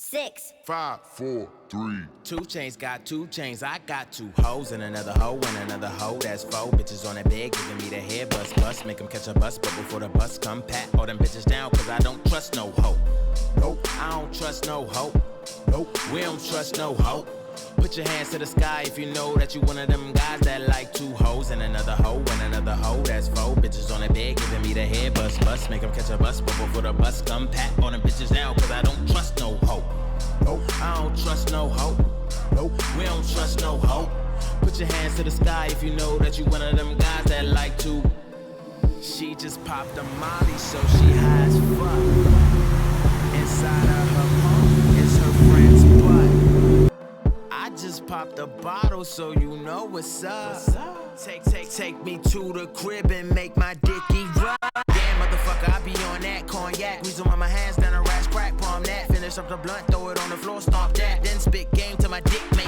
6, 5, 4, 3. 2 Chainz got 2 chains. I got 2 hoes and another hoe and another hoe. That's 4 bitches on that bed giving me the head bust. Make them catch a bus, but before the bus come, pat all them bitches down, cause I don't trust no hoe. Nope. I don't trust no hoe. Nope. We don't trust no hoe. Put your hands to the sky if you know that you one of them guys that like 2 hoes and another hoe and another hoe. That's 4 bitches on that bed giving me the head bust. Make them catch a bus, but before the bus come, pat all them bitches down, cause I don't trust no hoe. Nope. I don't trust no hoe. Nope. We don't trust no hoe. Put your hands to the sky if you know that you one of them guys that like to. She just popped a molly, so she high as fuck. Inside of her phone is her friend's butt. I just popped a bottle, so you know what's up. Take me to the crib and make my dicky rub. Damn, motherfucker, I be on that cognac. Weasel on my hands, down a rash, crack, palm that. Finish up the blunt, throw it on the floor, stomp that. Then spit game till my dick make